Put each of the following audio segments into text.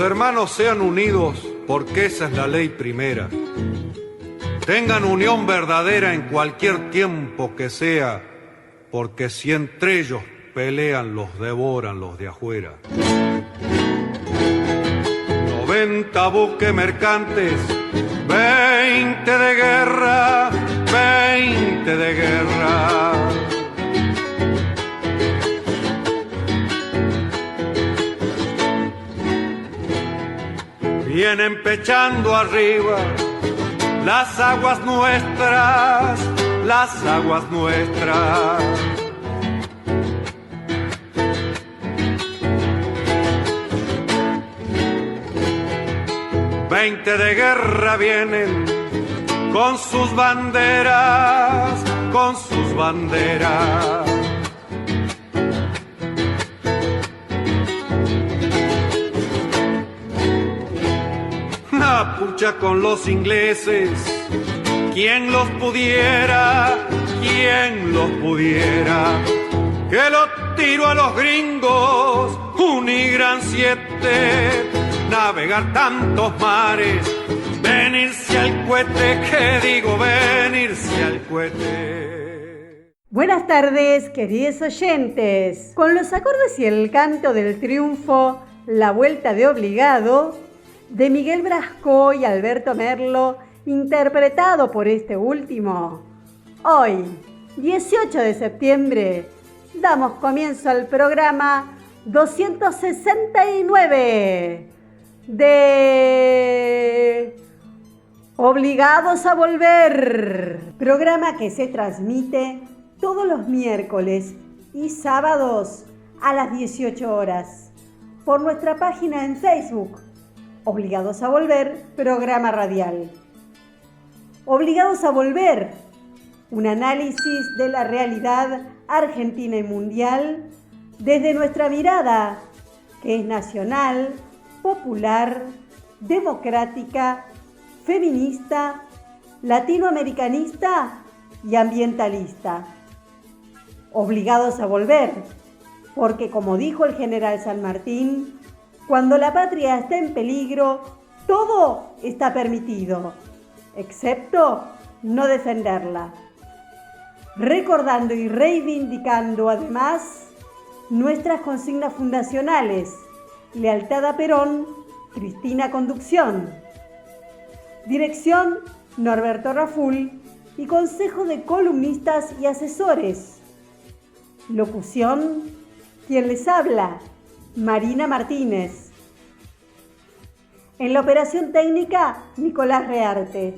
hermanos sean unidos, porque esa es la ley primera. Tengan unión verdadera en cualquier tiempo que sea, porque si entre ellos pelean, los devoran los de afuera. 90 buques mercantes, 20 de guerra, 20 de guerra. Vienen pechando arriba las aguas nuestras, las aguas nuestras. Veinte de guerra vienen con sus banderas, con sus banderas. Pucha con los ingleses, quien los pudiera, quien los pudiera, que lo tiro a los gringos, un y gran 7, navegar tantos mares, venirse al cohete, que digo venirse al cohete. Buenas tardes, queridos oyentes. Con los acordes y el canto del triunfo, La Vuelta de Obligado, de Miguel Brasco y Alberto Merlo, interpretado por este último. Hoy, 18 de septiembre, damos comienzo al programa 269 de Obligados a Volver, programa que se transmite todos los miércoles y sábados a las 18 horas por nuestra página en Facebook, Obligados a Volver, programa radial. Obligados a Volver, un análisis de la realidad argentina y mundial desde nuestra mirada, que es nacional, popular, democrática, feminista, latinoamericanista y ambientalista. Obligados a volver, porque como dijo el general San Martín, cuando la patria está en peligro, todo está permitido, excepto no defenderla. Recordando y reivindicando además nuestras consignas fundacionales: lealtad a Perón, Cristina Conducción. Dirección: Norberto Raful y Consejo de Columnistas y Asesores. Locución: quien les habla, Marina Martínez. En la operación técnica, Nicolás Rearte.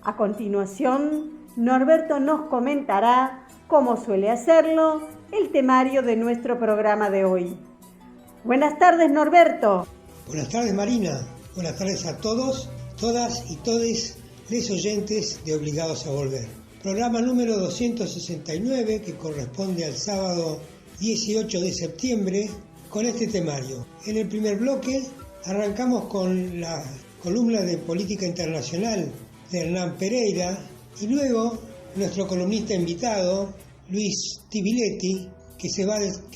A continuación, Norberto nos comentará, como suele hacerlo, el temario de nuestro programa de hoy. Buenas tardes, Norberto. Buenas tardes, Marina. Buenas tardes a todos, todas y todes les oyentes de Obligados a Volver. Programa número 269, que corresponde al sábado 18 de septiembre, con este temario. En el primer bloque arrancamos con la columna de política internacional de Hernán Pereira y luego nuestro columnista invitado, Luis Tibiletti, que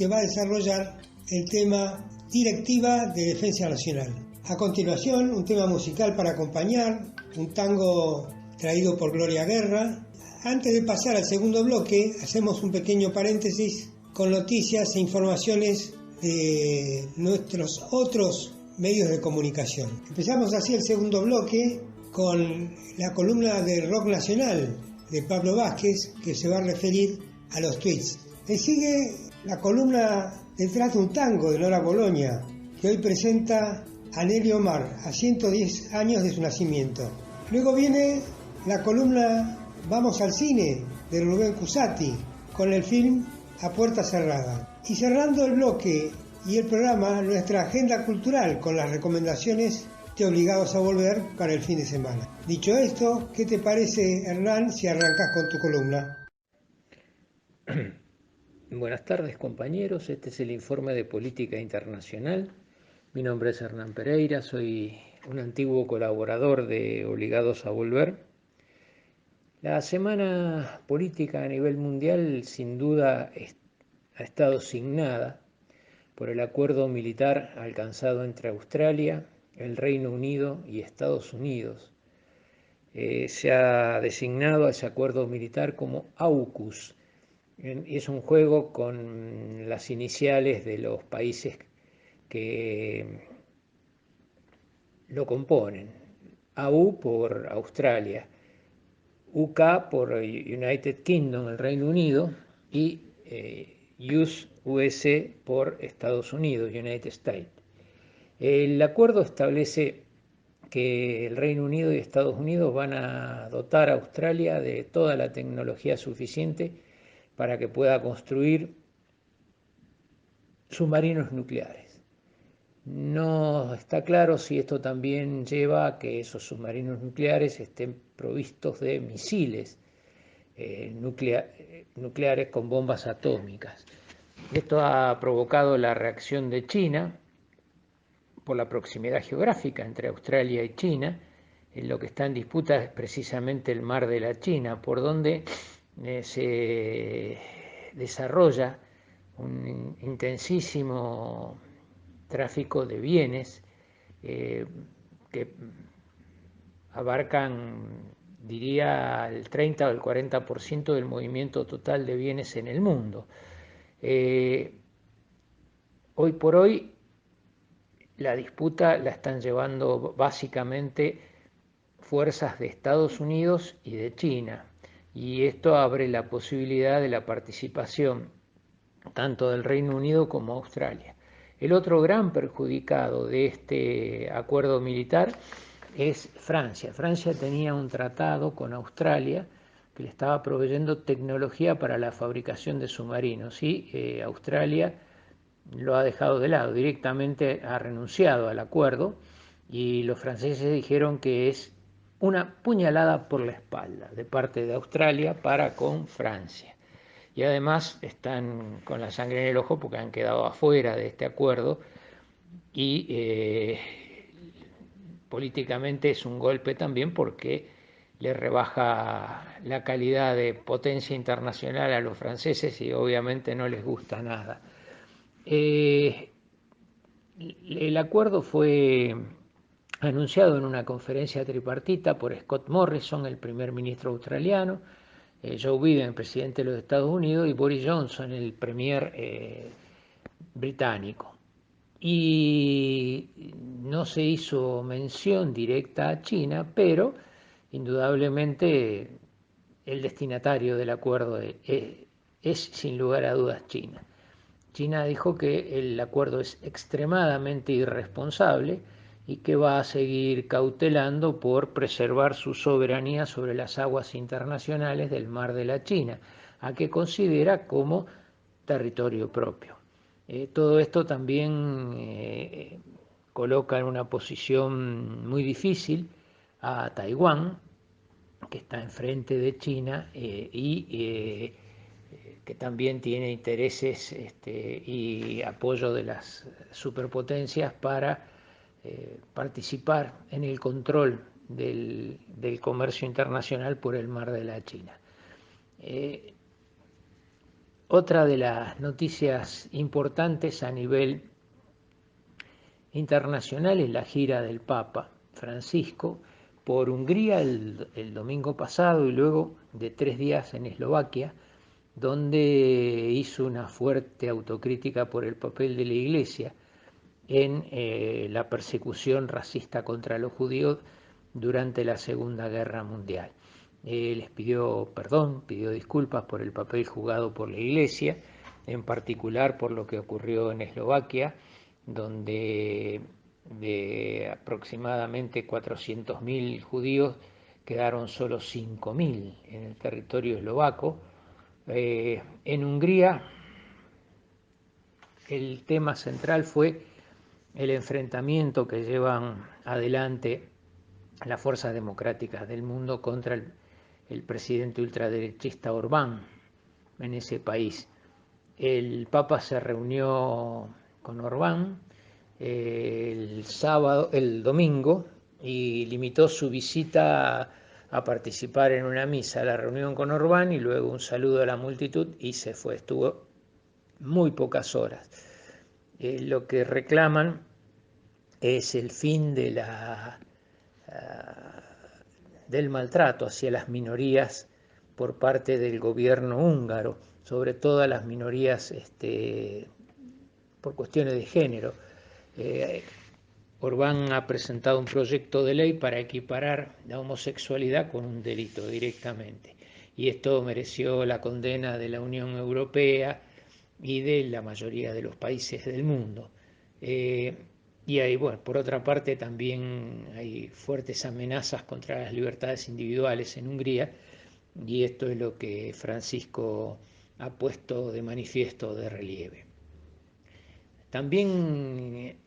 va a desarrollar el tema Directiva de Defensa Nacional. A continuación, un tema musical para acompañar, un tango traído por Gloria Guerra. Antes de pasar al segundo bloque, hacemos un pequeño paréntesis con noticias e informaciones de nuestros otros medios de comunicación. Empezamos así el segundo bloque con la columna de rock nacional de Pablo Vázquez, que se va a referir a los tweets. Le sigue la columna Detrás de un tango de Nora Bologna, que hoy presenta a Nelly Omar, a 110 años de su nacimiento. Luego viene la columna Vamos al cine de Rubén Cusati, con el film A Puerta Cerrada. Y cerrando el bloque y el programa, nuestra agenda cultural con las recomendaciones de Obligados a Volver para el fin de semana. Dicho esto, ¿qué te parece, Hernán, si arrancas con tu columna? Buenas tardes, compañeros. Este es el informe de política internacional. Mi nombre es Hernán Pereira, soy un antiguo colaborador de Obligados a Volver. La semana política a nivel mundial sin duda ha estado signada por el acuerdo militar alcanzado entre Australia, el Reino Unido y Estados Unidos. Se ha designado a ese acuerdo militar como AUKUS. Es un juego con las iniciales de los países que lo componen. AU por Australia, UK por United Kingdom, el Reino Unido, y US por Estados Unidos, United States. El acuerdo establece que el Reino Unido y Estados Unidos van a dotar a Australia de toda la tecnología suficiente para que pueda construir submarinos nucleares. No está claro si esto también lleva a que esos submarinos nucleares estén provistos de misiles nucleares con bombas atómicas. Esto ha provocado la reacción de China por la proximidad geográfica entre Australia y China. Lo que está en disputa es precisamente el mar de la China, por donde se desarrolla un intensísimo tráfico de bienes que abarcan, diría, el 30 o el 40% del movimiento total de bienes en el mundo. Hoy por hoy la disputa la están llevando básicamente fuerzas de Estados Unidos y de China, y esto abre la posibilidad de la participación tanto del Reino Unido como Australia. El otro gran perjudicado de este acuerdo militar es Francia. Francia tenía un tratado con Australia que le estaba proveyendo tecnología para la fabricación de submarinos, y Australia lo ha dejado de lado, directamente ha renunciado al acuerdo, y los franceses dijeron que es una puñalada por la espalda de parte de Australia para con Francia. Y además están con la sangre en el ojo porque han quedado afuera de este acuerdo, y políticamente es un golpe también porque le rebaja la calidad de potencia internacional a los franceses y obviamente no les gusta nada. El acuerdo fue anunciado en una conferencia tripartita por Scott Morrison, el primer ministro australiano, Joe Biden, presidente de los Estados Unidos, y Boris Johnson, el premier británico. Y no se hizo mención directa a China, pero indudablemente el destinatario del acuerdo es sin lugar a dudas China. China dijo que el acuerdo es extremadamente irresponsable y que va a seguir cautelando por preservar su soberanía sobre las aguas internacionales del Mar de la China, a que considera como territorio propio. Todo esto también coloca en una posición muy difícil a Taiwán, que está enfrente de China y que también tiene intereses y apoyo de las superpotencias para participar en el control del comercio internacional por el Mar de la China. Otra de las noticias importantes a nivel internacional es la gira del Papa Francisco por Hungría el domingo pasado y luego de 3 días en Eslovaquia, donde hizo una fuerte autocrítica por el papel de la Iglesia en la persecución racista contra los judíos durante la Segunda Guerra Mundial. Les pidió perdón, pidió disculpas por el papel jugado por la Iglesia, en particular por lo que ocurrió en Eslovaquia, donde de aproximadamente 400.000 judíos quedaron solo 5.000 en el territorio eslovaco. En Hungría el tema central fue el enfrentamiento que llevan adelante las fuerzas democráticas del mundo contra el presidente ultraderechista Orbán en ese país. El Papa se reunió con Orbán el domingo, y limitó su visita a participar en una misa, la reunión con Orbán y luego un saludo a la multitud, y se fue. Estuvo muy pocas horas. Lo que reclaman es el fin de del maltrato hacia las minorías por parte del gobierno húngaro, sobre todo a las minorías por cuestiones de género. Orbán ha presentado un proyecto de ley para equiparar la homosexualidad con un delito directamente. Y esto mereció la condena de la Unión Europea y de la mayoría de los países del mundo. Y hay, bueno, por otra parte también hay fuertes amenazas contra las libertades individuales en Hungría, y esto es lo que Francisco ha puesto de manifiesto, de relieve. También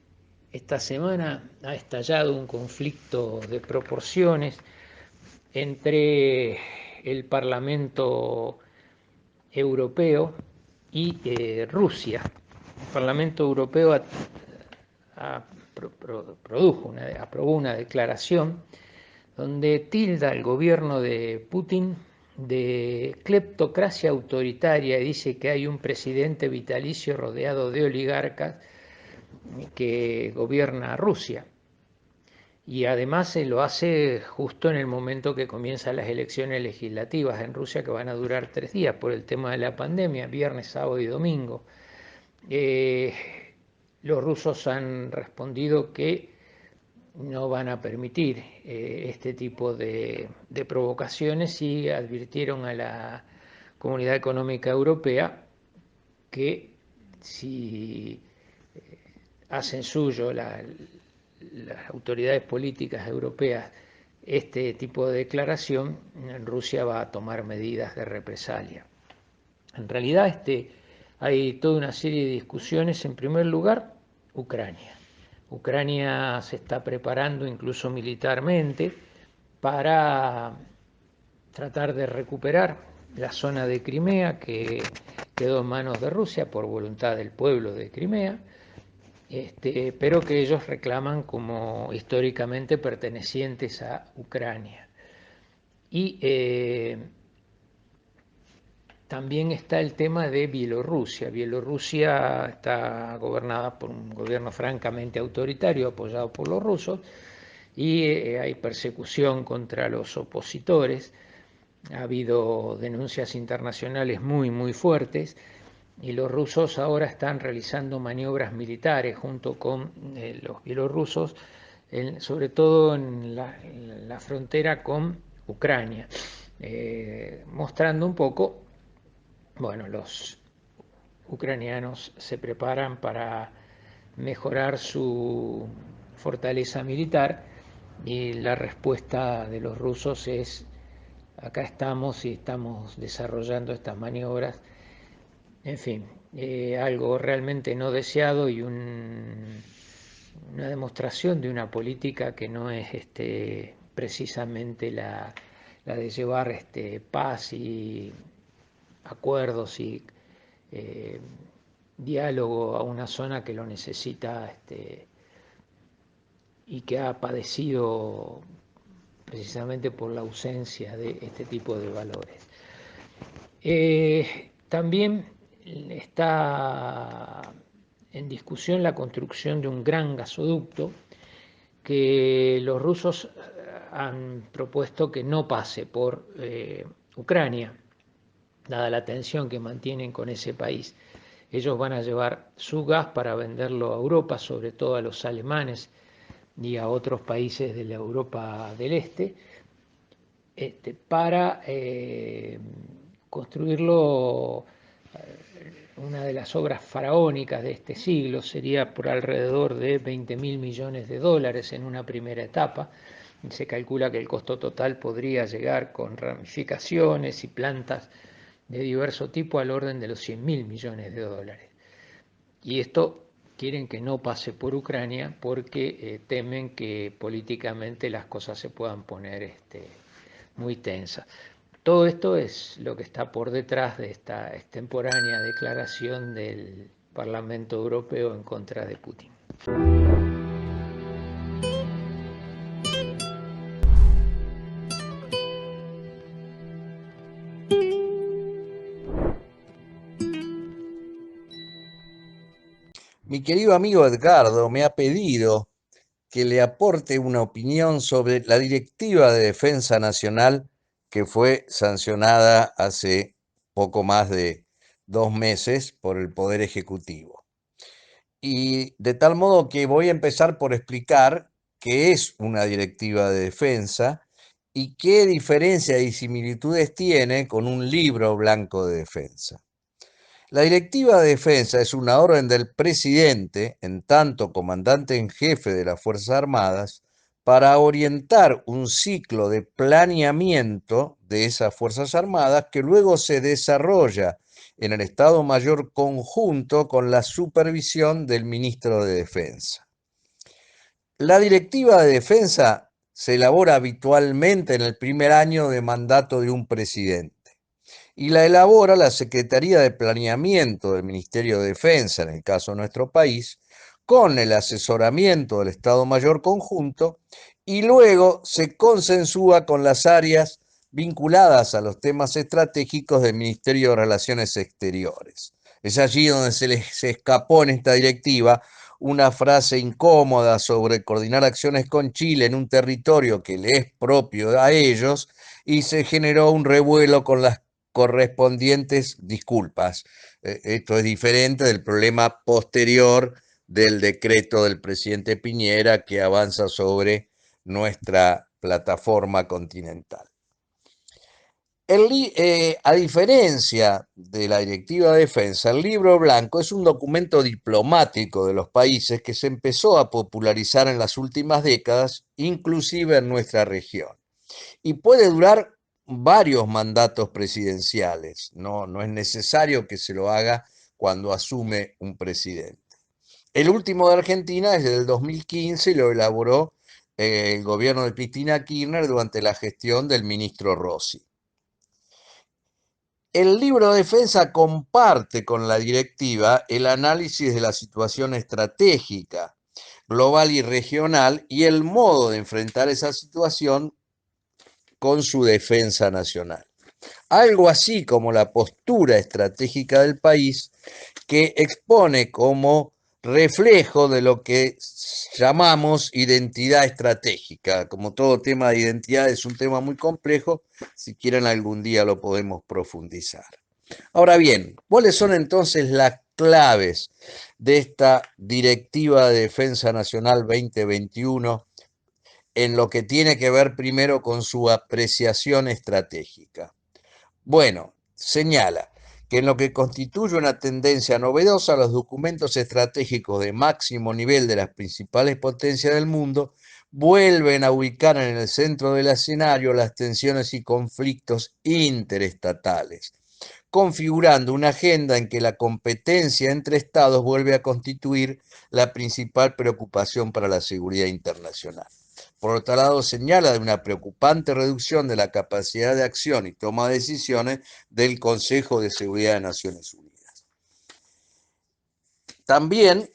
esta semana ha estallado un conflicto de proporciones entre el Parlamento Europeo y Rusia. El Parlamento Europeo aprobó una declaración donde tilda al gobierno de Putin de cleptocracia autoritaria y dice que hay un presidente vitalicio rodeado de oligarcas que gobierna Rusia. Y además se lo hace justo en el momento que comienzan las elecciones legislativas en Rusia, que van a durar 3 días por el tema de la pandemia, viernes, sábado y domingo. Los rusos han respondido que no van a permitir este tipo de provocaciones y advirtieron a la Comunidad Económica Europea que si hacen suyo las autoridades políticas europeas este tipo de declaración, Rusia va a tomar medidas de represalia. En realidad hay toda una serie de discusiones. En primer lugar, Ucrania. Ucrania se está preparando incluso militarmente para tratar de recuperar la zona de Crimea que quedó en manos de Rusia por voluntad del pueblo de Crimea, pero que ellos reclaman como históricamente pertenecientes a Ucrania. Y también está el tema de Bielorrusia. Bielorrusia está gobernada por un gobierno francamente autoritario apoyado por los rusos y hay persecución contra los opositores. Ha habido denuncias internacionales muy fuertes y los rusos ahora están realizando maniobras militares junto con los bielorrusos, sobre todo en la frontera con Ucrania, mostrando un poco. Bueno, los ucranianos se preparan para mejorar su fortaleza militar y la respuesta de los rusos es: acá estamos y estamos desarrollando estas maniobras. En fin, algo realmente no deseado y una demostración de una política que no es precisamente la de llevar paz y acuerdos y diálogo a una zona que lo necesita y que ha padecido precisamente por la ausencia de este tipo de valores. También está en discusión la construcción de un gran gasoducto que los rusos han propuesto que no pase por Ucrania, dada la tensión que mantienen con ese país. Ellos van a llevar su gas para venderlo a Europa, sobre todo a los alemanes y a otros países de la Europa del Este, para construirlo. Una de las obras faraónicas de este siglo sería por alrededor de 20.000 millones de dólares en una primera etapa. Se calcula que el costo total podría llegar, con ramificaciones y plantas de diverso tipo, al orden de los 100.000 millones de dólares. Y esto quieren que no pase por Ucrania porque temen que políticamente las cosas se puedan poner muy tensas. Todo esto es lo que está por detrás de esta extemporánea declaración del Parlamento Europeo en contra de Putin. Mi querido amigo Edgardo me ha pedido que le aporte una opinión sobre la Directiva de Defensa Nacional que fue sancionada hace poco más de 2 meses por el Poder Ejecutivo. Y de tal modo que voy a empezar por explicar qué es una directiva de defensa y qué diferencias y similitudes tiene con un libro blanco de defensa. La directiva de defensa es una orden del presidente, en tanto comandante en jefe de las Fuerzas Armadas, para orientar un ciclo de planeamiento de esas Fuerzas Armadas que luego se desarrolla en el Estado Mayor conjunto con la supervisión del ministro de Defensa. La directiva de defensa se elabora habitualmente en el primer año de mandato de un presidente y la elabora la Secretaría de Planeamiento del Ministerio de Defensa, en el caso de nuestro país, con el asesoramiento del Estado Mayor Conjunto, y luego se consensúa con las áreas vinculadas a los temas estratégicos del Ministerio de Relaciones Exteriores. Es allí donde se escapó en esta directiva una frase incómoda sobre coordinar acciones con Chile en un territorio que le es propio a ellos, y se generó un revuelo con las correspondientes disculpas. Esto es diferente del problema posterior del decreto del presidente Piñera que avanza sobre nuestra plataforma continental. A diferencia de la Directiva de Defensa, el Libro Blanco es un documento diplomático de los países que se empezó a popularizar en las últimas décadas, inclusive en nuestra región, y puede durar varios mandatos presidenciales. No es necesario que se lo haga cuando asume un presidente. El último de Argentina es del 2015 y lo elaboró el gobierno de Cristina Kirchner durante la gestión del ministro Rossi. El libro de defensa comparte con la directiva el análisis de la situación estratégica, global y regional y el modo de enfrentar esa situación con su defensa nacional. Algo así como la postura estratégica del país que expone como reflejo de lo que llamamos identidad estratégica. Como todo tema de identidad es un tema muy complejo, si quieren algún día lo podemos profundizar. Ahora bien, ¿cuáles son entonces las claves de esta Directiva de Defensa Nacional 2021 en lo que tiene que ver primero con su apreciación estratégica? Bueno, señala que en lo que constituye una tendencia novedosa, los documentos estratégicos de máximo nivel de las principales potencias del mundo vuelven a ubicar en el centro del escenario las tensiones y conflictos interestatales, configurando una agenda en que la competencia entre estados vuelve a constituir la principal preocupación para la seguridad internacional. Por otro lado, señala de una preocupante reducción de la capacidad de acción y toma de decisiones del Consejo de Seguridad de Naciones Unidas. También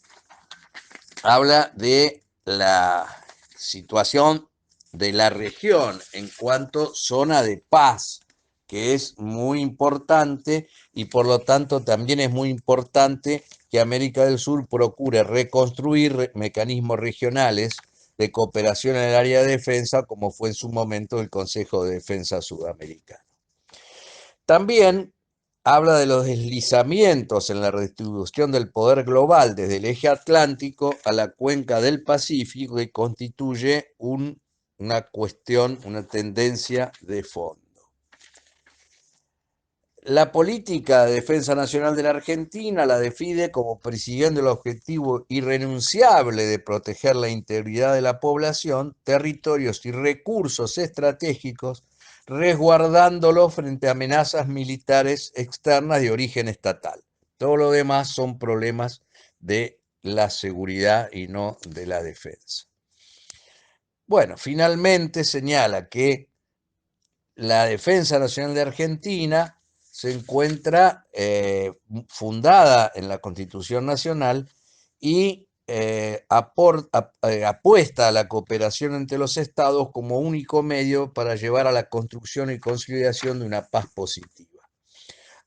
habla de la situación de la región en cuanto zona de paz, que es muy importante y por lo tanto también es muy importante que América del Sur procure reconstruir mecanismos regionales de cooperación en el área de defensa, como fue en su momento el Consejo de Defensa Sudamericano. También habla de los deslizamientos en la redistribución del poder global desde el eje atlántico a la cuenca del Pacífico, que constituye una cuestión, una tendencia de fondo. La política de defensa nacional de la Argentina la define como persiguiendo el objetivo irrenunciable de proteger la integridad de la población, territorios y recursos estratégicos, resguardándolos frente a amenazas militares externas de origen estatal. Todo lo demás son problemas de la seguridad y no de la defensa. Bueno, finalmente señala que la Defensa Nacional de Argentina se encuentra fundada en la Constitución Nacional y apuesta a la cooperación entre los estados como único medio para llevar a la construcción y consolidación de una paz positiva.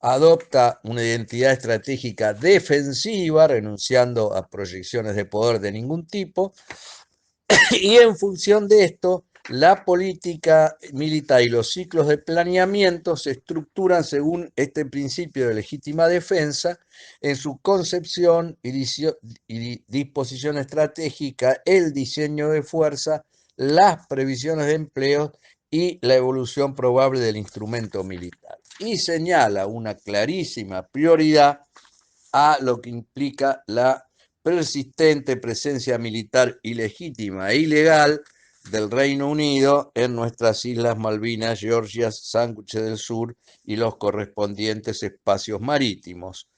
adopta una identidad estratégica defensiva, renunciando a proyecciones de poder de ningún tipo, y en función de esto, la política militar y los ciclos de planeamiento se estructuran según este principio de legítima defensa en su concepción y disposición estratégica, el diseño de fuerza, las previsiones de empleo y la evolución probable del instrumento militar. Y señala una clarísima prioridad a lo que implica la persistente presencia militar ilegítima e ilegal del Reino Unido en nuestras Islas Malvinas, Georgias, Sándwiches del Sur y los correspondientes espacios marítimos,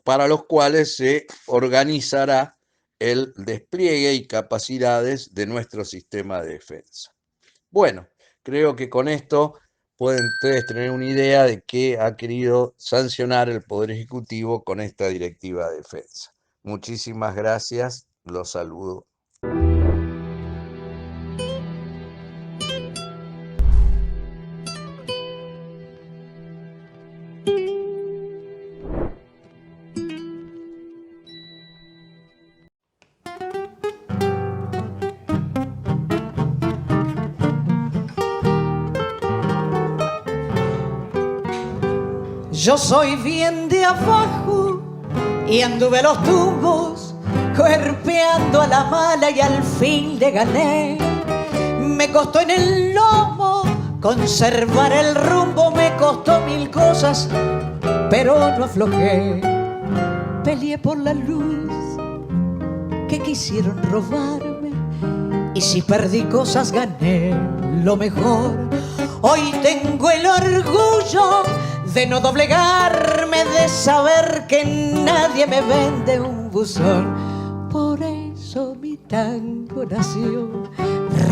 para los cuales se organizará el despliegue y capacidades de nuestro sistema de defensa. Bueno, creo que con esto pueden ustedes tener una idea de qué ha querido sancionar el Poder Ejecutivo con esta directiva de defensa. Muchísimas gracias, los saludo. Yo soy bien de abajo y anduve los tumbos, cuerpeando a la mala y al fin le gané. Me costó en el lomo conservar el rumbo, me costó mil cosas, pero no aflojé. Peleé por la luz que quisieron robarme, y si perdí cosas gané lo mejor. Hoy tengo el orgullo de no doblegarme, de saber que nadie me vende un buzón. Por eso mi tango nació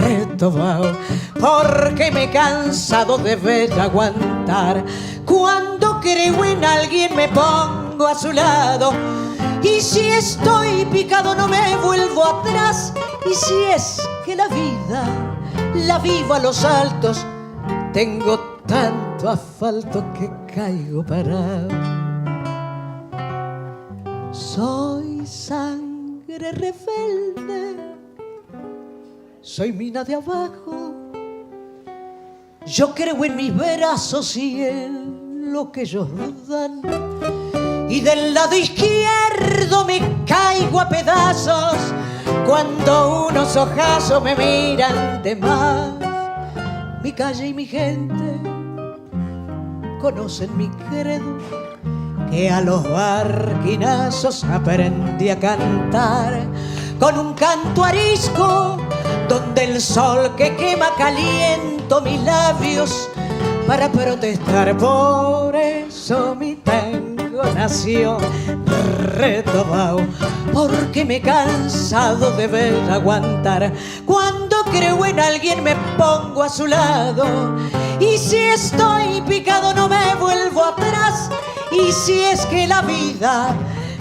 retobao, porque me he cansado de ver aguantar. Cuando creo en alguien me pongo a su lado, y si estoy picado no me vuelvo atrás. Y si es que la vida la vivo a los altos, tengo tanto asfalto que caigo parado. Soy sangre rebelde, soy mina de abajo. Yo creo en mis brazos y en lo que ellos dan, y del lado izquierdo me caigo a pedazos cuando unos ojazos me miran de más. Mi calle y mi gente conocen mi credo, que a los barquinazos aprendí a cantar con un canto arisco, donde el sol que quema caliento mis labios para protestar. Por eso mi tango nació retobao, porque me he cansado de ver aguantar. Cuando creo en alguien me pongo a su lado, y si estoy picado no me vuelvo atrás. Y si es que la vida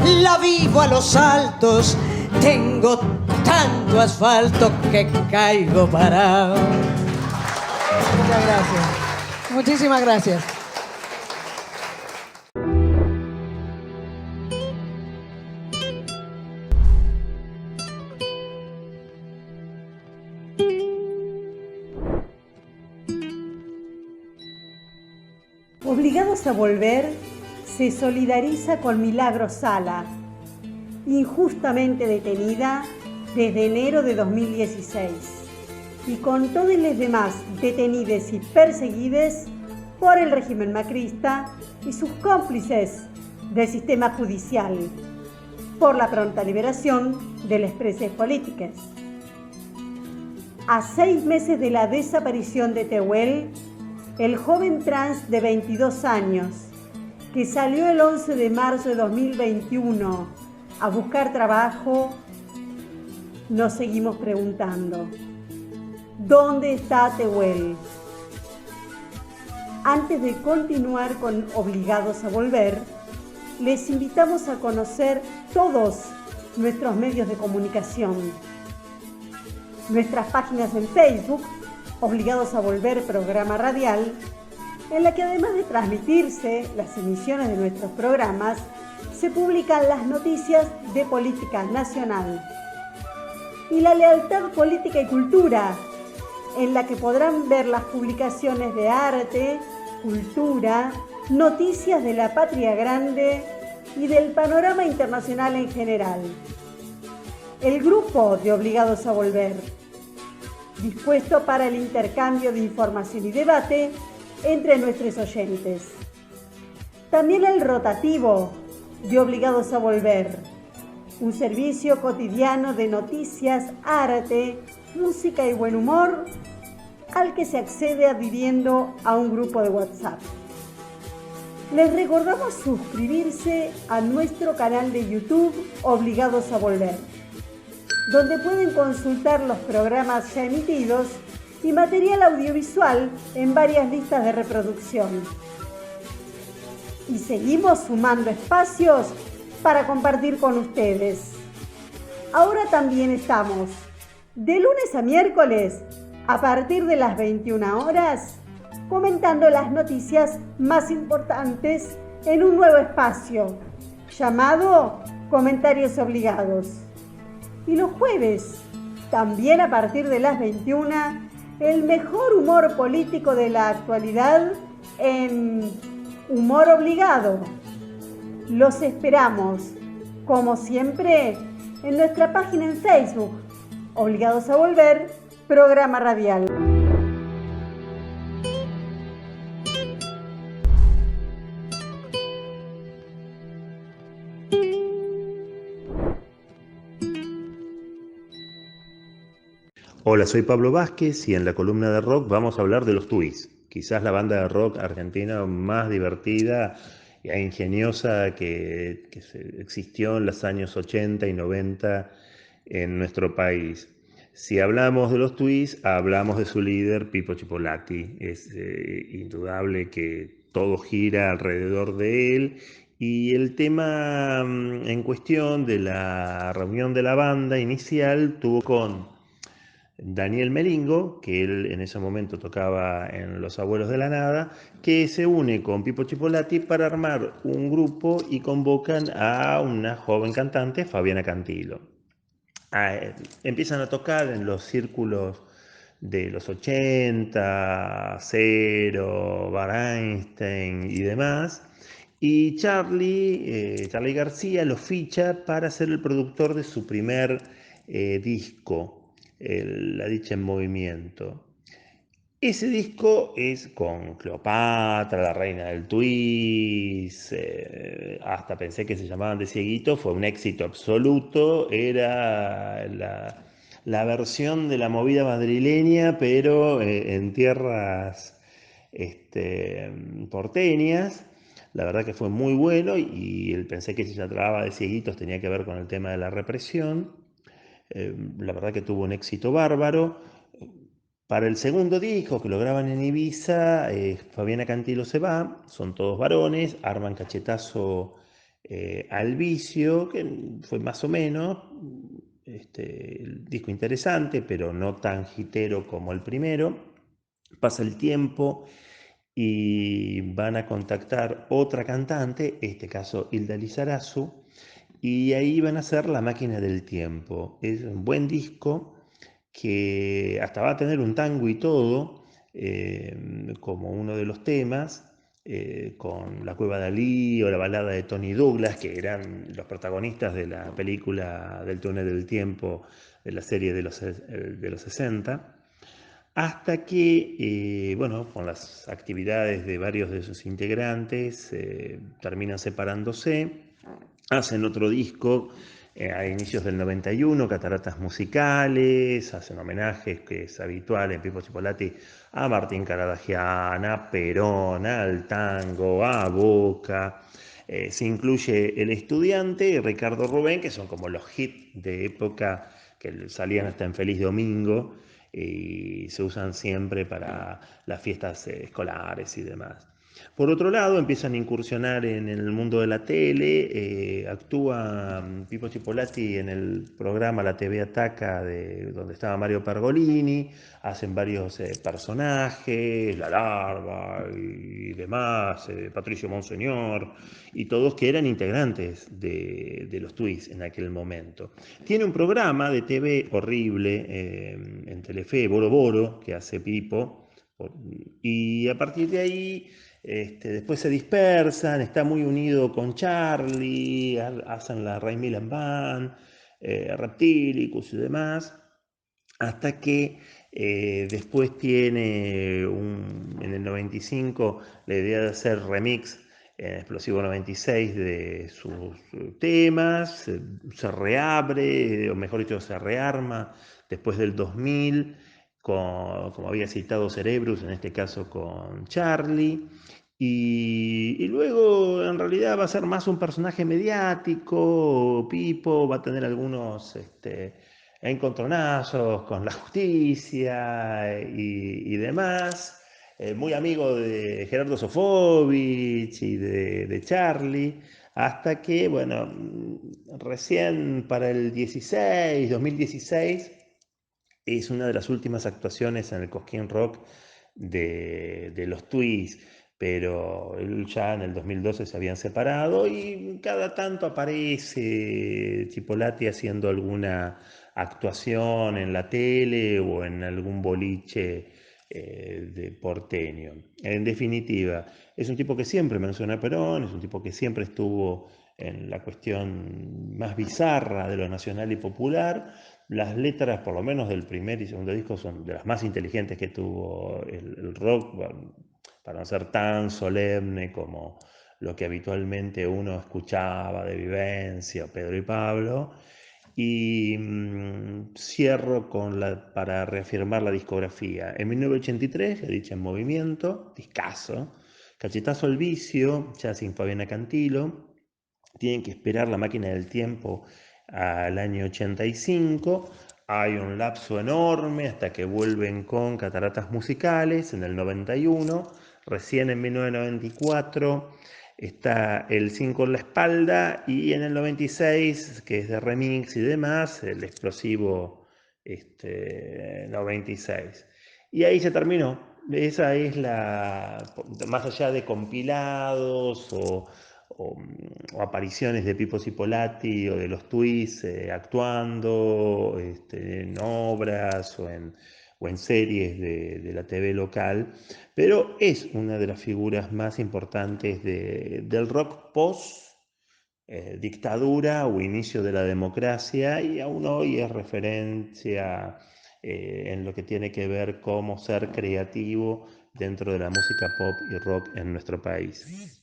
la vivo a los altos, tengo tanto asfalto que caigo parado. Muchas gracias. Muchísimas gracias. Obligados a Volver se solidariza con Milagros Sala, injustamente detenida desde enero de 2016, y con todos los demás detenidos y perseguidos por el régimen macrista y sus cómplices del sistema judicial, por la pronta liberación de las presas políticas. A 6 meses de la desaparición de Tehuel, el joven trans de 22 años, que salió el 11 de marzo de 2021 a buscar trabajo, nos seguimos preguntando, ¿dónde está Tehuel? Antes de continuar con Obligados a Volver, les invitamos a conocer todos nuestros medios de comunicación. Nuestras páginas en Facebook, Obligados a Volver Programa Radial, en la que además de transmitirse las emisiones de nuestros programas, se publican las noticias de política nacional. Y La Lealtad Política y Cultura, en la que podrán ver las publicaciones de arte, cultura, noticias de la patria grande y del panorama internacional en general. El grupo de Obligados a Volver, dispuesto para el intercambio de información y debate entre nuestros oyentes. También el rotativo de Obligados a Volver, un servicio cotidiano de noticias, arte, música y buen humor, al que se accede adhiriendo a un grupo de WhatsApp. Les recordamos suscribirse a nuestro canal de YouTube Obligados a Volver, donde pueden consultar los programas ya emitidos y material audiovisual en varias listas de reproducción. Y seguimos sumando espacios para compartir con ustedes. Ahora también estamos de lunes a miércoles a partir de las 21 horas comentando las noticias más importantes en un nuevo espacio llamado Comentarios Obligados. Y los jueves, también a partir de las 21, el mejor humor político de la actualidad en Humor Obligado. Los esperamos, como siempre, en nuestra página en Facebook, Obligados a Volver, programa radial. Hola, soy Pablo Vázquez y en la columna de rock vamos a hablar de los Tuis, quizás la banda de rock argentina más divertida e ingeniosa que existió en los años 80 y 90 en nuestro país. Si hablamos de los Tuis, hablamos de su líder, Pipo Chipolati. Es indudable que todo gira alrededor de él. Y el tema en cuestión de la reunión de la banda inicial tuvo con Daniel Melingo, que él en ese momento tocaba en Los Abuelos de la Nada, que se une con Pipo Chipolati para armar un grupo y convocan a una joven cantante, Fabiana Cantilo. Empiezan a tocar en los círculos de los 80, Cero, Bar Einstein y demás, y Charly García lo ficha para ser el productor de su primer disco, La Dicha en Movimiento. Ese disco es con Cleopatra, la reina del twist, hasta pensé que se llamaban De Cieguito, fue un éxito absoluto, era la versión de la movida madrileña, pero en tierras porteñas. La verdad que fue muy bueno y pensé que si se trataba de cieguitos tenía que ver con el tema de la represión. La verdad que tuvo un éxito bárbaro. Para el segundo disco que lo graban en Ibiza, Fabiana Cantilo se va, son todos varones, arman Cachetazo al Vicio, que fue más o menos el disco interesante, pero no tan hitero como el primero. Pasa el tiempo y van a contactar otra cantante, en este caso Hilda Lizarazu, y ahí van a hacer La Máquina del Tiempo. Es un buen disco que hasta va a tener un tango y todo, como uno de los temas, con La Cueva de Alí o la balada de Tony Douglas, que eran los protagonistas de la película del Túnel del Tiempo, de la serie de los 60. Hasta que, con las actividades de varios de sus integrantes, terminan separándose, hacen otro disco a inicios del 91, Cataratas Musicales, hacen homenajes, que es habitual en Pipo Chipolati, a Martín Caradagian, a Perón, al tango, a Boca. Se incluye El Estudiante y Ricardo Rubén, que son como los hits de época que salían hasta en Feliz Domingo, y se usan siempre para las fiestas escolares y demás. Por otro lado, empiezan a incursionar en el mundo de la tele, actúa Pipo Chipolati en el programa La TV Ataca, donde estaba Mario Pergolini, hacen varios personajes, La Larva y demás, Patricio Monseñor, y todos que eran integrantes de los Twis en aquel momento. Tiene un programa de TV horrible en Telefe, Boro Boro, que hace Pipo, y a partir de ahí después se dispersan, está muy unido con Charlie, hacen la Ray Milland Band, Reptilicus y demás, hasta que después tiene en el 95 la idea de hacer remix en Explosivo 96 de sus temas, se reabre, o mejor dicho, se rearma después del 2000, como había citado Cerebrus, en este caso con Charlie, y luego en realidad va a ser más un personaje mediático. Pipo va a tener algunos encontronazos con la justicia y demás, muy amigo de Gerardo Sofovich y de Charlie, hasta que, bueno, recién para el 2016, es una de las últimas actuaciones en el Cosquín Rock de los Twis, pero ya en el 2012 se habían separado y cada tanto aparece Chipolati haciendo alguna actuación en la tele o en algún boliche de porteño. En definitiva, es un tipo que siempre menciona a Perón, es un tipo que siempre estuvo en la cuestión más bizarra de lo nacional y popular. Las letras, por lo menos del primer y segundo disco, son de las más inteligentes que tuvo el rock, para no ser tan solemne como lo que habitualmente uno escuchaba de Vivencia, Pedro y Pablo. Y cierro para reafirmar la discografía. En 1983, La Dicha en Movimiento, discazo. Cachetazo al Vicio, ya sin Fabiana Cantilo. Tienen que esperar La Máquina del Tiempo al año 85. Hay un lapso enorme hasta que vuelven con Cataratas Musicales en el 91. Recién en 1994 está el 5 en la espalda, y en el 96, que es de remix y demás, el Explosivo 96. Y ahí se terminó. Esa es más allá de compilados o apariciones de Pipo Chipolati o de los Twis actuando en obras o en series de la TV local, pero es una de las figuras más importantes del rock post dictadura o inicio de la democracia, y aún hoy es referencia en lo que tiene que ver cómo ser creativo dentro de la música pop y rock en nuestro país.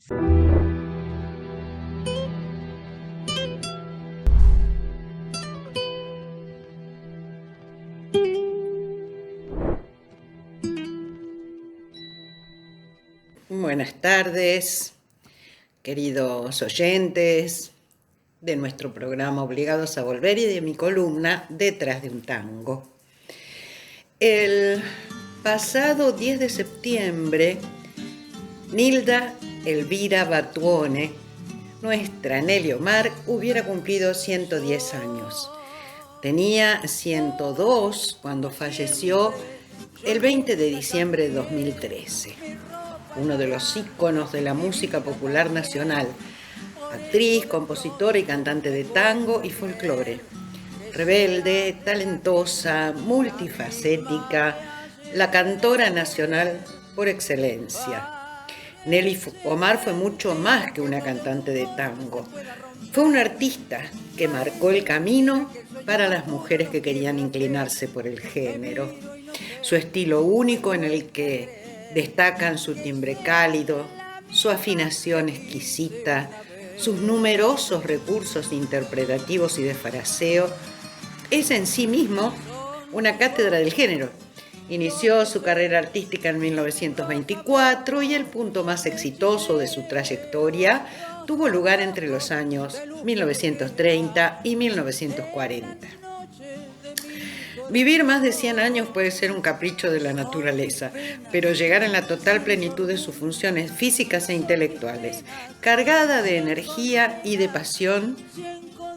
Buenas tardes, queridos oyentes de nuestro programa Obligados a Volver y de mi columna Detrás de un Tango. El pasado 10 de septiembre, Nilda Elvira Batuone, nuestra Nelly Omar, hubiera cumplido 110 años. Tenía 102 cuando falleció el 20 de diciembre de 2013. Uno de los íconos de la música popular nacional, actriz, compositora y cantante de tango y folclore. Rebelde, talentosa, multifacética, la cantora nacional por excelencia. Nelly Omar fue mucho más que una cantante de tango. Fue una artista que marcó el camino para las mujeres que querían inclinarse por el género. Su estilo único, en el que destacan su timbre cálido, su afinación exquisita, sus numerosos recursos interpretativos y de fraseo, es en sí mismo una cátedra del género. Inició su carrera artística en 1924 y el punto más exitoso de su trayectoria tuvo lugar entre los años 1930 y 1940. Vivir más de 100 años puede ser un capricho de la naturaleza, pero llegar en la total plenitud de sus funciones físicas e intelectuales, cargada de energía y de pasión,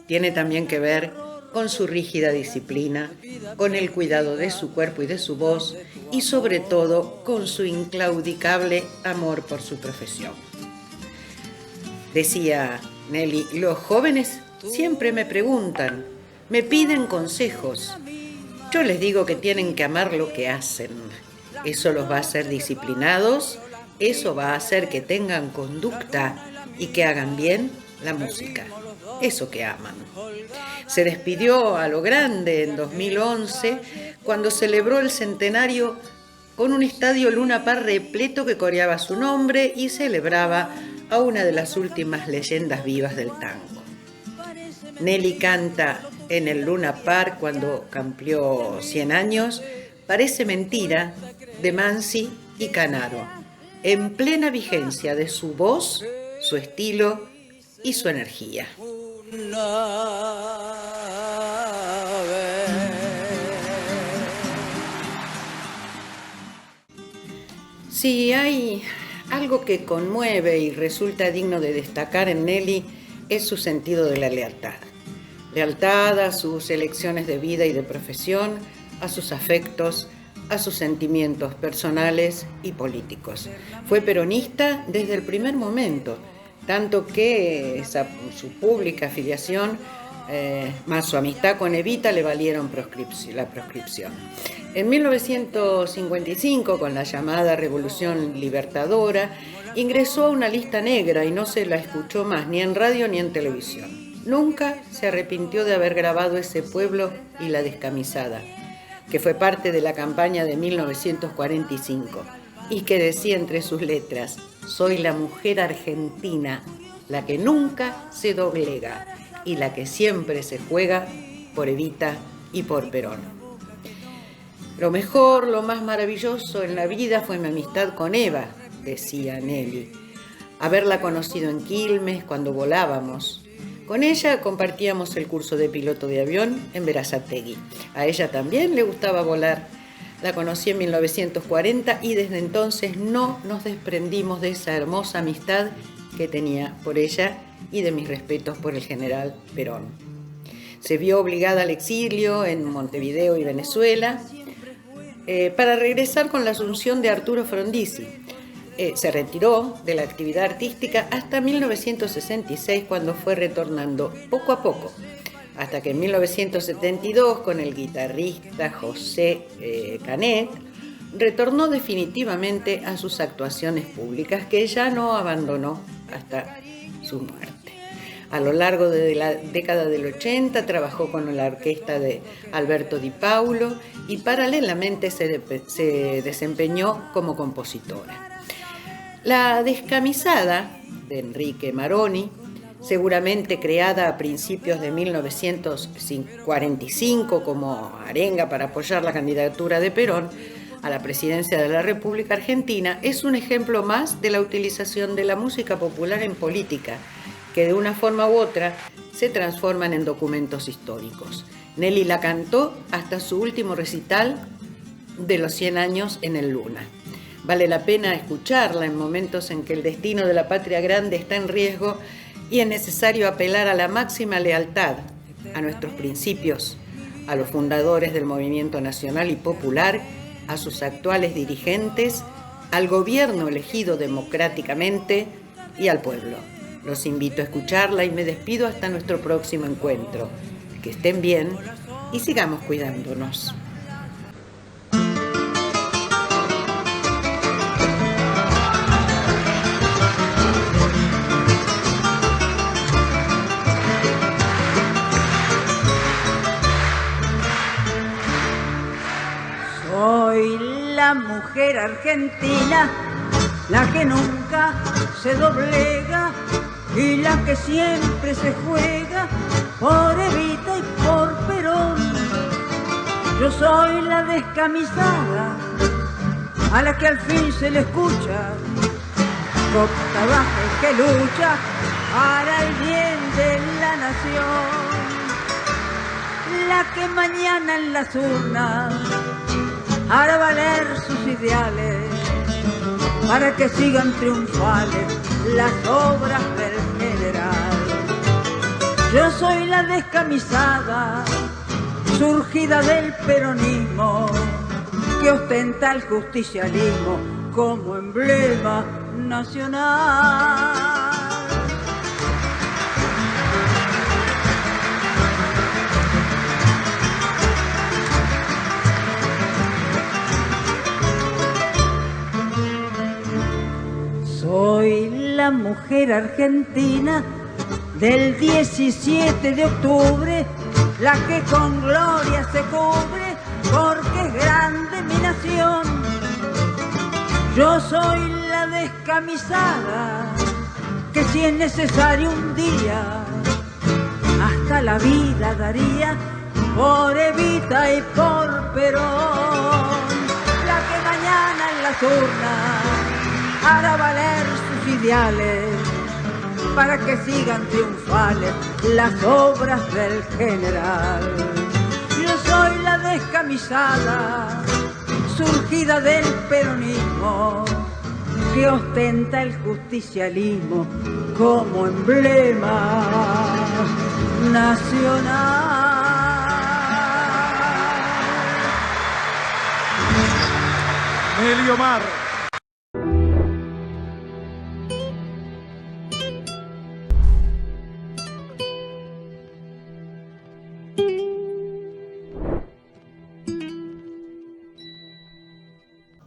tiene también que ver con su rígida disciplina, con el cuidado de su cuerpo y de su voz, y sobre todo con su inclaudicable amor por su profesión. Decía Nelly, los jóvenes siempre me preguntan, me piden consejos. Yo les digo que tienen que amar lo que hacen. Eso los va a hacer disciplinados, eso va a hacer que tengan conducta y que hagan bien la música, eso que aman. Se despidió a lo grande en 2011 cuando celebró el centenario con un estadio Luna Park repleto que coreaba su nombre y celebraba a una de las últimas leyendas vivas del tango. Nelly canta en el Luna Park cuando cumplió 100 años, Parece mentira, de Mansi y Canaro, en plena vigencia de su voz, su estilo y su energía. Si hay algo que conmueve y resulta digno de destacar en Nelly, es su sentido de la lealtad. Lealtad a sus elecciones de vida y de profesión, a sus afectos, a sus sentimientos personales y políticos. Fue peronista desde el primer momento, tanto que su pública afiliación más su amistad con Evita le valieron la proscripción. En 1955, con la llamada Revolución Libertadora, ingresó a una lista negra y no se la escuchó más ni en radio ni en televisión. Nunca se arrepintió de haber grabado Ese pueblo y La descamisada, que fue parte de la campaña de 1945 y que decía entre sus letras: soy la mujer argentina, la que nunca se doblega y la que siempre se juega por Evita y por Perón. Lo mejor, lo más maravilloso en la vida fue mi amistad con Eva, decía Nelly. Haberla conocido en Quilmes cuando volábamos. Con ella compartíamos el curso de piloto de avión en Berazategui. A ella también le gustaba volar. La conocí en 1940 y desde entonces no nos desprendimos de esa hermosa amistad que tenía por ella y de mis respetos por el general Perón. Se vio obligada al exilio en Montevideo y Venezuela para regresar con la asunción de Arturo Frondizi. Se retiró de la actividad artística hasta 1966, cuando fue retornando poco a poco, hasta que en 1972, con el guitarrista José Canet, retornó definitivamente a sus actuaciones públicas, que ya no abandonó hasta su muerte. A lo largo de la década del 80 trabajó con la orquesta de Alberto Di Paulo y paralelamente se desempeñó como compositora. La descamisada, de Enrique Maroni, seguramente creada a principios de 1945 como arenga para apoyar la candidatura de Perón a la presidencia de la República Argentina, es un ejemplo más de la utilización de la música popular en política, que de una forma u otra se transforman en documentos históricos. Nelly la cantó hasta su último recital de los 100 años en el Luna. Vale la pena escucharla en momentos en que el destino de la patria grande está en riesgo y es necesario apelar a la máxima lealtad a nuestros principios, a los fundadores del movimiento nacional y popular, a sus actuales dirigentes, al gobierno elegido democráticamente y al pueblo. Los invito a escucharla y me despido hasta nuestro próximo encuentro. Que estén bien y sigamos cuidándonos. Soy la mujer argentina, la que nunca se doblega y la que siempre se juega por Evita y por Perón. Yo soy la descamisada, a la que al fin se le escucha, copta baja y que lucha para el bien de la nación. la que mañana en las urnas hará valer sus ideales para que sigan triunfales las obras del general. Yo soy la descamisada, surgida del peronismo, que ostenta el justicialismo como emblema nacional. Soy la mujer argentina del 17 de octubre, la que con gloria se cubre porque es grande mi nación. Yo soy la descamisada que si es necesario un día hasta la vida daría por Evita y por Perón, la que mañana en las urnas hará valer sus ideales para que sigan triunfales las obras del general. Yo soy la descamisada, surgida del peronismo, que ostenta el justicialismo como emblema nacional. Nelly Omar.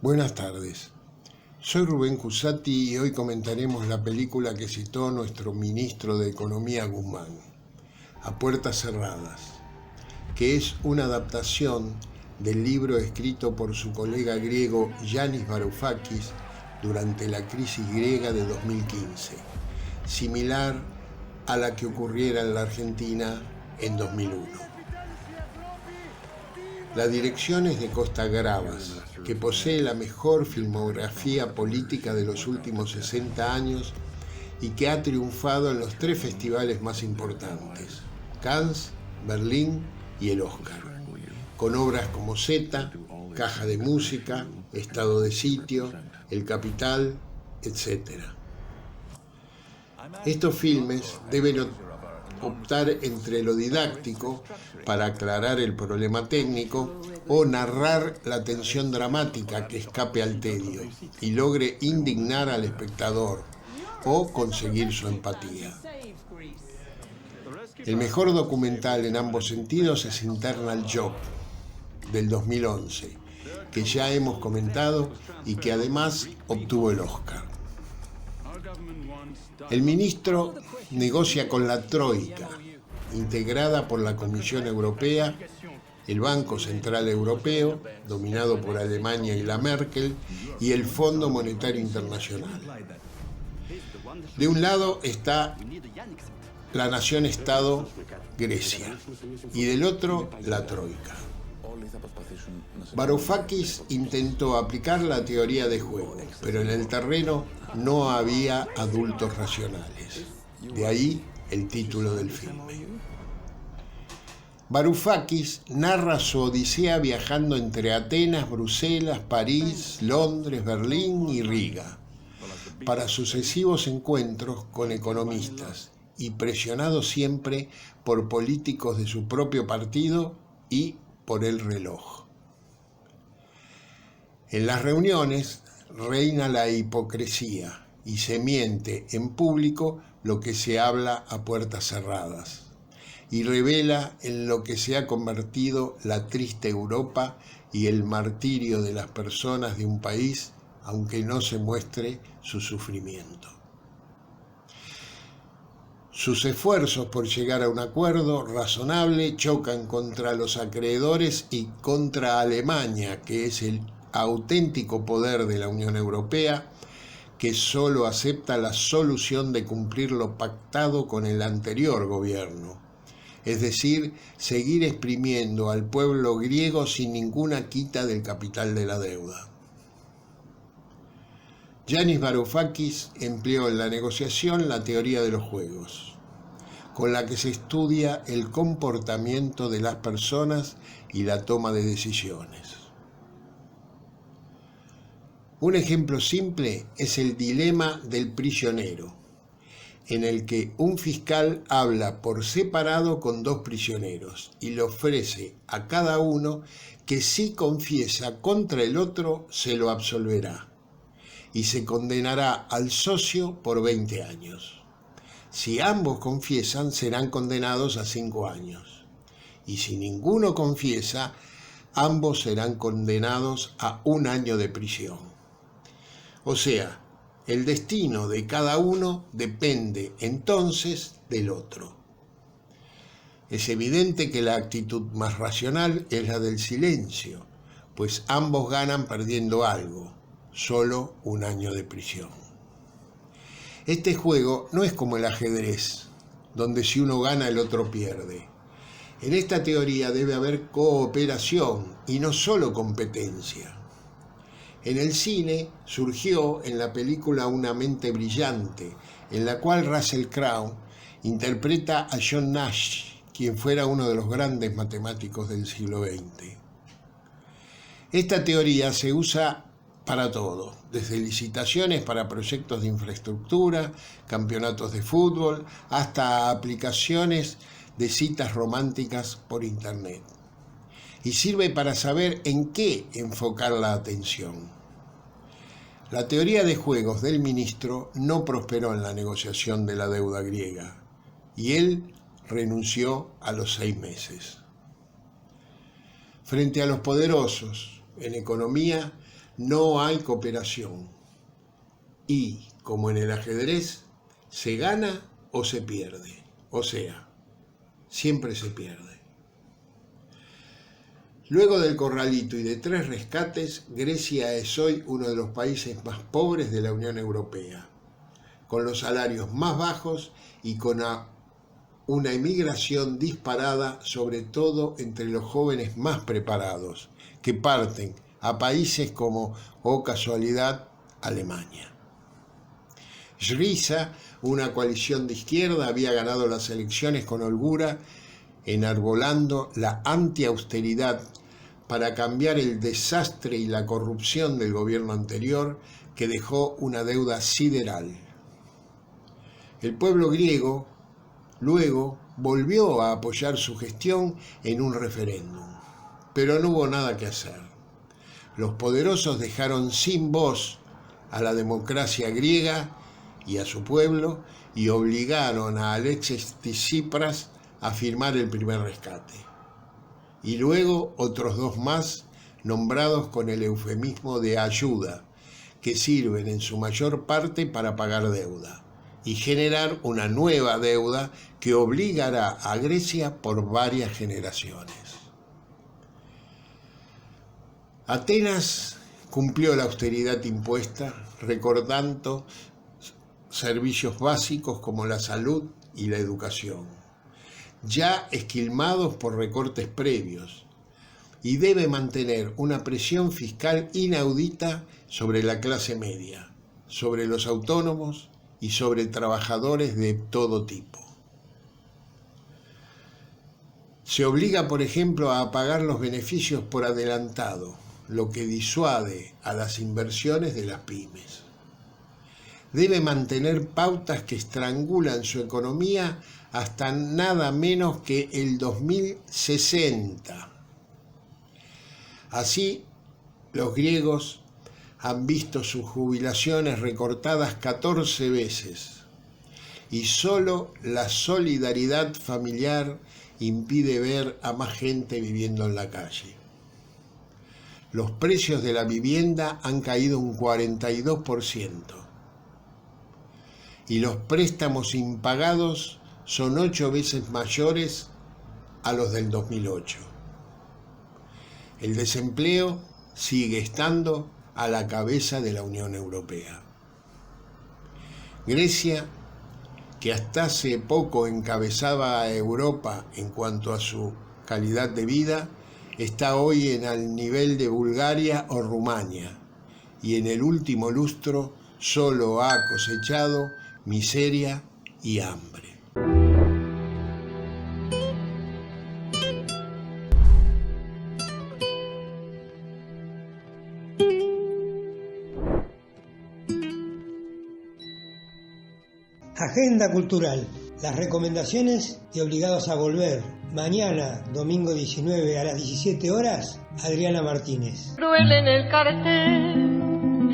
Buenas tardes, soy Rubén Cusati y hoy comentaremos la película que citó nuestro ministro de Economía Guzmán, A Puertas Cerradas, que es una adaptación del libro escrito por su colega griego Yanis Varoufakis durante la crisis griega de 2015, similar a la que ocurriera en la Argentina en 2001. La dirección es de Costa Gravas, que posee la mejor filmografía política de los últimos 60 años y que ha triunfado en los 3 festivales más importantes, Cannes, Berlín y el Oscar, con obras como Zeta, Caja de Música, Estado de Sitio, El Capital, etc. Estos filmes deben optar entre lo didáctico para aclarar el problema técnico o narrar la tensión dramática que escape al tedio y logre indignar al espectador o conseguir su empatía. El mejor documental en ambos sentidos es Internal Job, del 2011, que ya hemos comentado y que además obtuvo el Oscar. El ministro negocia con la Troika, integrada por la Comisión Europea, el Banco Central Europeo, dominado por Alemania y la Merkel, y el Fondo Monetario Internacional. De un lado está la nación-estado Grecia y del otro la Troika. Varoufakis intentó aplicar la teoría de juego, pero en el terreno no había adultos racionales. De ahí el título del filme. Varoufakis narra su odisea viajando entre Atenas, Bruselas, París, Londres, Berlín y Riga, para sucesivos encuentros con economistas y presionado siempre por políticos de su propio partido y por el reloj. En las reuniones reina la hipocresía y se miente en público lo que se habla a puertas cerradas y revela en lo que se ha convertido la triste Europa y el martirio de las personas de un país, aunque no se muestre su sufrimiento. Sus esfuerzos por llegar a un acuerdo razonable chocan contra los acreedores y contra Alemania, que es el auténtico poder de la Unión Europea, que solo acepta la solución de cumplir lo pactado con el anterior gobierno, es decir, seguir exprimiendo al pueblo griego sin ninguna quita del capital de la deuda. Yanis Varoufakis empleó en la negociación la teoría de los juegos. con la que se estudia el comportamiento de las personas y la toma de decisiones. Un ejemplo simple es el dilema del prisionero, en el que un fiscal habla por separado con dos prisioneros y le ofrece a cada uno que si confiesa contra el otro se lo absolverá y se condenará al socio por 20 años. Si ambos confiesan, serán condenados a 5 años. Y si ninguno confiesa, ambos serán condenados a 1 año de prisión. O sea, el destino de cada uno depende entonces del otro. Es evidente que la actitud más racional es la del silencio, pues ambos ganan perdiendo algo, solo 1 año de prisión. Este juego no es como el ajedrez, donde si uno gana el otro pierde. En esta teoría debe haber cooperación y no solo competencia. En el cine surgió en la película Una mente brillante, en la cual Russell Crowe interpreta a John Nash, quien fuera uno de los grandes matemáticos del siglo XX. Esta teoría se usa para todo, desde licitaciones para proyectos de infraestructura, campeonatos de fútbol, hasta aplicaciones de citas románticas por internet. Y sirve para saber en qué enfocar la atención. La teoría de juegos del ministro no prosperó en la negociación de la deuda griega, y él renunció a los 6 meses. Frente a los poderosos, en economía, no hay cooperación y, como en el ajedrez, se gana o se pierde, o sea, siempre se pierde. Luego del corralito y de 3 rescates, Grecia es hoy uno de los países más pobres de la Unión Europea, con los salarios más bajos y con una emigración disparada, sobre todo entre los jóvenes más preparados, que parten a países como, oh casualidad, Alemania. Syriza, una coalición de izquierda, había ganado las elecciones con holgura, enarbolando la antiausteridad para cambiar el desastre y la corrupción del gobierno anterior, que dejó una deuda sideral. El pueblo griego luego volvió a apoyar su gestión en un referéndum, pero no hubo nada que hacer. Los poderosos dejaron sin voz a la democracia griega y a su pueblo y obligaron a Alexis Tsipras a firmar el primer rescate. Y luego otros 2 más nombrados con el eufemismo de ayuda, que sirven en su mayor parte para pagar deuda y generar una nueva deuda que obligará a Grecia por varias generaciones. Atenas cumplió la austeridad impuesta, recortando servicios básicos como la salud y la educación, ya esquilmados por recortes previos, y debe mantener una presión fiscal inaudita sobre la clase media, sobre los autónomos y sobre trabajadores de todo tipo. Se obliga, por ejemplo, a pagar los beneficios por adelantado, lo que disuade a las inversiones de las pymes. Debe mantener pautas que estrangulan su economía hasta nada menos que el 2060. Así, los griegos han visto sus jubilaciones recortadas 14 veces y solo la solidaridad familiar impide ver a más gente viviendo en la calle. Los precios de la vivienda han caído un 42% y los préstamos impagados son 8 veces mayores a los del 2008. El desempleo sigue estando a la cabeza de la Unión Europea. Grecia, que hasta hace poco encabezaba a Europa en cuanto a su calidad de vida, está hoy en el nivel de Bulgaria o Rumania, y en el último lustro solo ha cosechado miseria y hambre. Agenda cultural. Las recomendaciones de Obligados a Volver. Mañana, domingo 19 a las 17 horas, Adriana Martínez. Cruel en el cartel,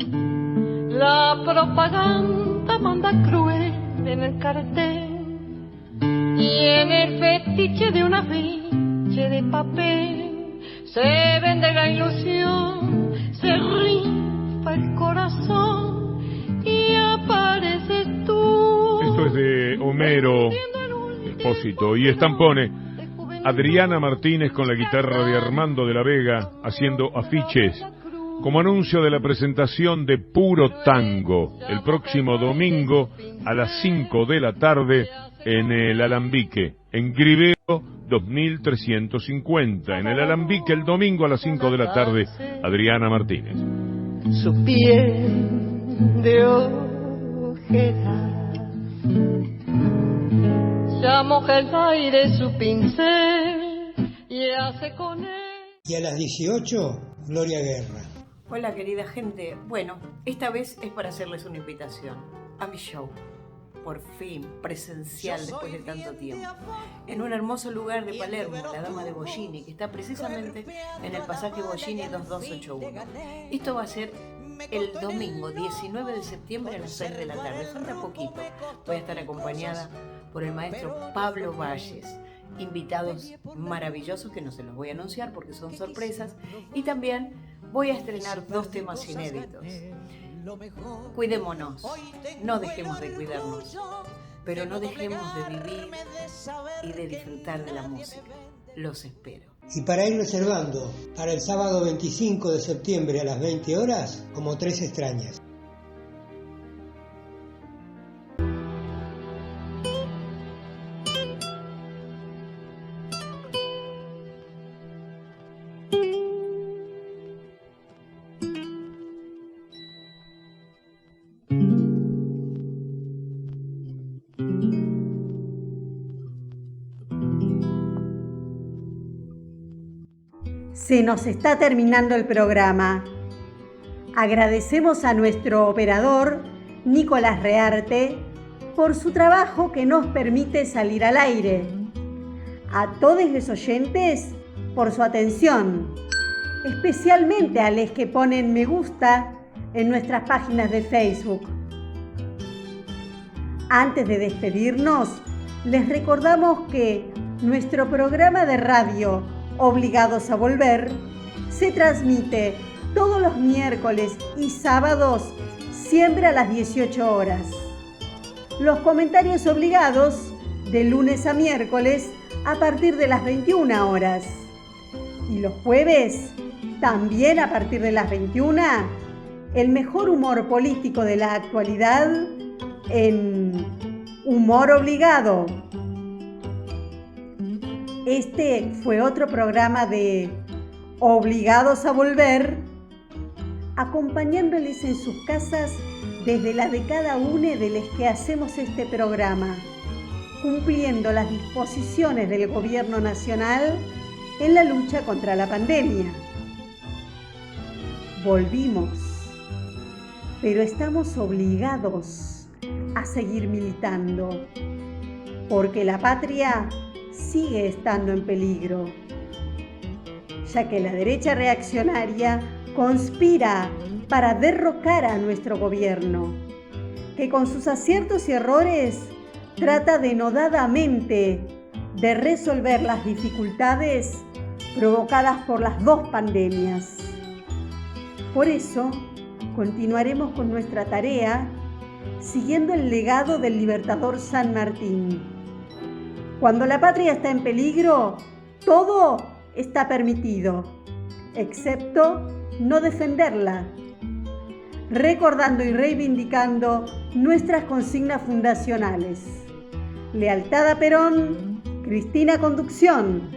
la propaganda manda cruel en el cartel, y en el fetiche de un afiche de papel se vende la ilusión, se rifa el corazón y apareces tú. Esto es de Homero Expósito y estampone Adriana Martínez con la guitarra de Armando de la Vega haciendo afiches como anuncio de la presentación de Puro Tango el próximo domingo a las 5 de la tarde en el Alambique, en Griveo 2350. En el Alambique el domingo a las 5 de la tarde, Adriana Martínez. Su piel de ojera ya moja el aire su pincel y hace con él. Y a las 18, Gloria Guerra. Hola querida gente, bueno, esta vez es para hacerles una invitación a mi show, por fin, presencial después de tanto tiempo, en un hermoso lugar de Palermo, la Dama de Bollini, que está precisamente en el pasaje Bollini 2281. Esto va a ser el domingo 19 de septiembre a las 6 de la tarde, falta poquito. Voy a estar acompañada por el maestro Pablo Valles, invitados maravillosos que no se los voy a anunciar porque son sorpresas, y también voy a estrenar 2 temas inéditos. Cuidémonos, no dejemos de cuidarnos, pero no dejemos de vivir y de disfrutar de la música. Los espero. Y para ir reservando, para el sábado 25 de septiembre a las 20 horas, como 3 extrañas. Se nos está terminando el programa. Agradecemos a nuestro operador, Nicolás Rearte, por su trabajo que nos permite salir al aire. A todos los oyentes por su atención, especialmente a los que ponen me gusta en nuestras páginas de Facebook. Antes de despedirnos, les recordamos que nuestro programa de radio Obligados a Volver se transmite todos los miércoles y sábados, siempre a las 18 horas. Los comentarios obligados de lunes a miércoles a partir de las 21 horas. Y los jueves, también a partir de las 21, el mejor humor político de la actualidad en Humor Obligado. Este fue otro programa de Obligados a Volver, acompañándoles en sus casas desde la de cada uno de los que hacemos este programa, cumpliendo las disposiciones del Gobierno Nacional en la lucha contra la pandemia. Volvimos, pero estamos obligados a seguir militando, porque la patria sigue estando en peligro, ya que la derecha reaccionaria conspira para derrocar a nuestro gobierno, que con sus aciertos y errores trata denodadamente de resolver las dificultades provocadas por las 2 pandemias. Por eso, continuaremos con nuestra tarea siguiendo el legado del libertador San Martín. Cuando la patria está en peligro, todo está permitido, excepto no defenderla, recordando y reivindicando nuestras consignas fundacionales. Lealtad a Perón, Cristina Conducción.